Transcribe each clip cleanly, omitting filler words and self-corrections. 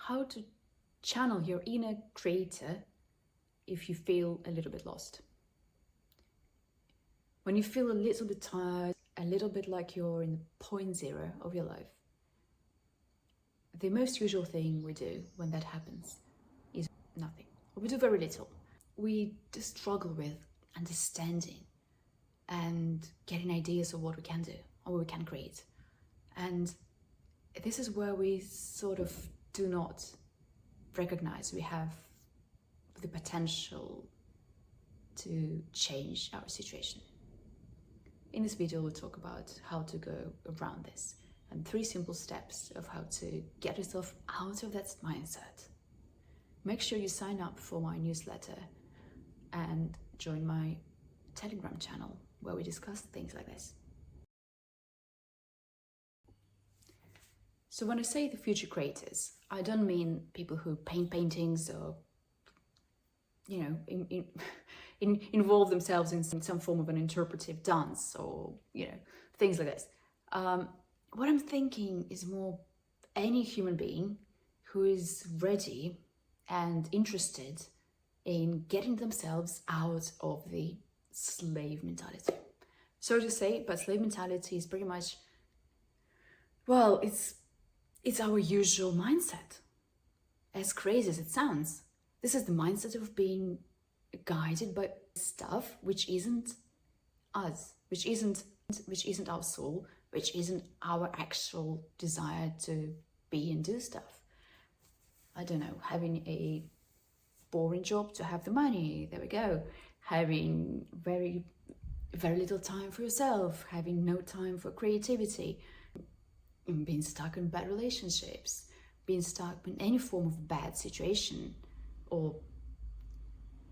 how to channel your inner creator if you feel a little bit lost. When you feel a little bit tired, a little bit like you're in the point zero of your life, the most usual thing we do when that happens is nothing. We do very little. We just struggle with understanding and getting ideas of what we can do or what we can create. And this is where we sort of do not recognize we have the potential to change our situation. In this video, we'll talk about how to go around this and 3 simple steps of how to get yourself out of that mindset. Make sure you sign up for my newsletter and join my Telegram channel where we discuss things like this. So when I say the future creators, I don't mean people who paint paintings or, involve themselves in some form of an interpretive dance or, things like this. What I'm thinking is more any human being who is ready and interested in getting themselves out of the slave mentality. So to say, but slave mentality is pretty much, well, it's our usual mindset. As crazy as it sounds, this is the mindset of being guided by stuff which isn't us, which isn't our soul, which isn't our actual desire to be and do stuff. I don't know, having a boring job to have the money, there we go. Having very, very little time for yourself, having no time for creativity, being stuck in bad relationships, being stuck in any form of bad situation, or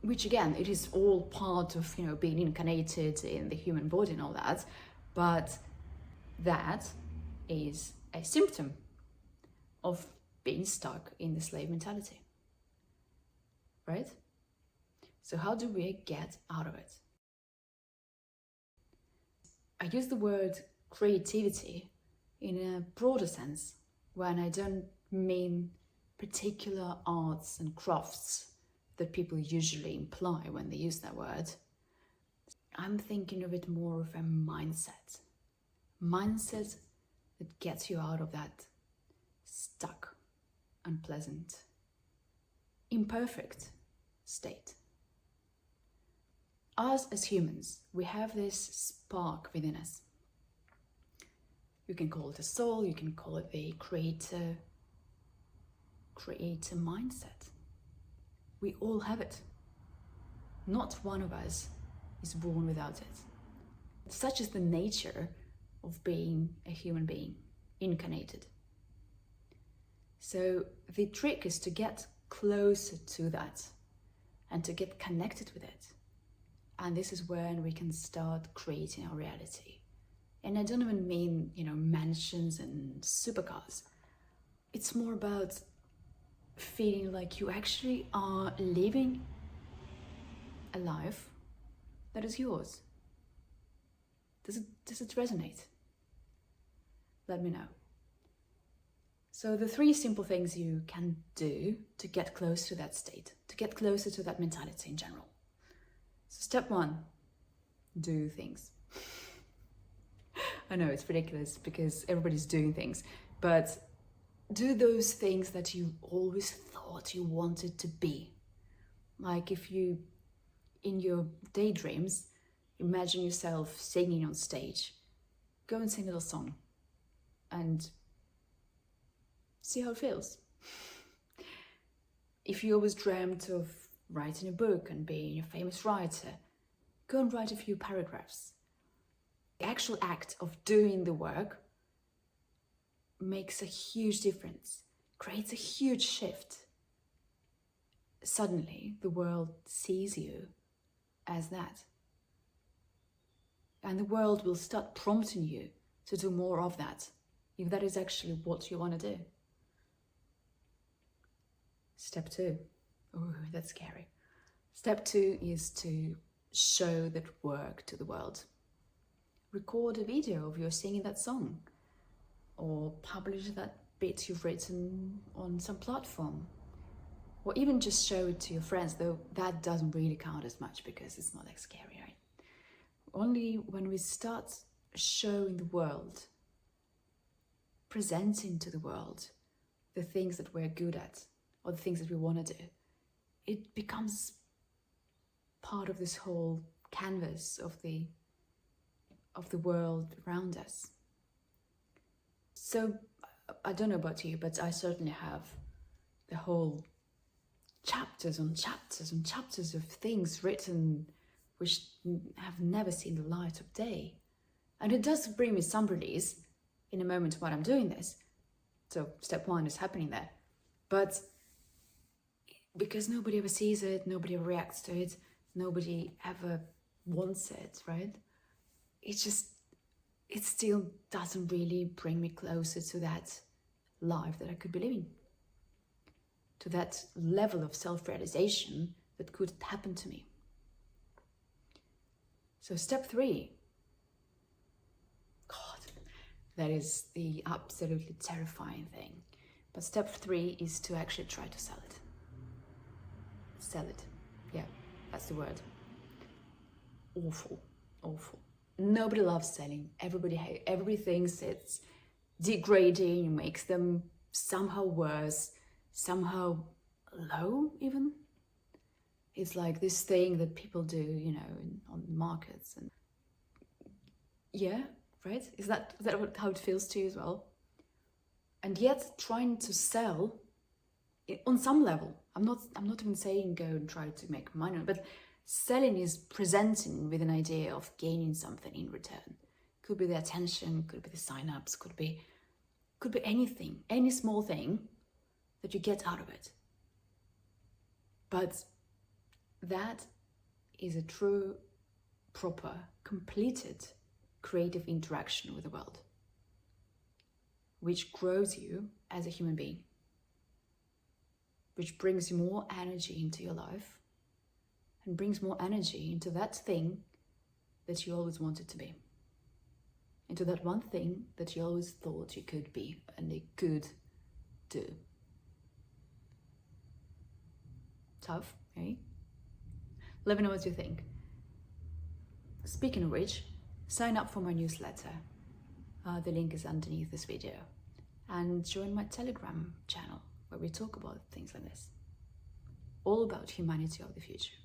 which again, it is all part of, being incarnated in the human body and all that, but that is a symptom of being stuck in the slave mentality, right? So how do we get out of it? I use the word creativity in a broader sense when I don't mean particular arts and crafts that people usually imply when they use that word. I'm thinking of it more of a mindset that gets you out of that stuck, unpleasant, imperfect state. Us as humans, we have this spark within us. You can call it a soul, you can call it the creator mindset. We all have it. Not one of us is born without it. Such is the nature of being a human being, incarnated. So the trick is to get closer to that and to get connected with it. And this is when we can start creating our reality. And I don't even mean, mansions and supercars. It's more about feeling like you actually are living a life that is yours. Does it resonate? Let me know. So the 3 simple things you can do to get close to that state, to get closer to that mentality in general. So step 1, do things. I know it's ridiculous because everybody's doing things, but do those things that you always thought you wanted to be. Like if you, in your daydreams, imagine yourself singing on stage, go and sing a little song and see how it feels. If you always dreamt of writing a book and being a famous writer, go and write a few paragraphs. The actual act of doing the work makes a huge difference, creates a huge shift. Suddenly, the world sees you as that. And the world will start prompting you to do more of that, if that is actually what you want to do. Step 2. Oh, that's scary. Step 2 is to show that work to the world. Record a video of you singing that song, or publish that bit you've written on some platform, or even just show it to your friends, though that doesn't really count as much because it's not that scary, right? Only when we start showing the world, presenting to the world the things that we're good at or the things that we want to do, it becomes part of this whole canvas of the world around us. So I don't know about you, but I certainly have the whole chapters on chapters on chapters of things written which have never seen the light of day. And it does bring me some release in a moment while I'm doing this. So step one is happening there. But because nobody ever sees it, nobody ever reacts to it, nobody ever wants it, right? It still doesn't really bring me closer to that life that I could be living, to that level of self-realization that could happen to me. So step 3, God, that is the absolutely terrifying thing. But step 3 is to actually try to sell it. Sell it. Yeah, that's the word. Awful, awful. Nobody loves selling. Everybody thinks it's degrading, makes them somehow worse, somehow low even. It's like this thing that people do, you know, on markets. And yeah, right? Is that how it feels to you as well? And yet trying to sell on some level, I'm not even saying go and try to make money, but selling is presenting with an idea of gaining something in return. Could be the attention, could be the sign-ups, could be anything, any small thing that you get out of it. But that is a true, proper, completed creative interaction with the world, which grows you as a human being, which brings more energy into your life and brings more energy into that thing that you always wanted to be, into that one thing that you always thought you could be and you could do. Tough, eh? Let me know what you think. Speaking of which, sign up for my newsletter. The link is underneath this video. And join my Telegram channel where we talk about things like this. All about humanity of the future.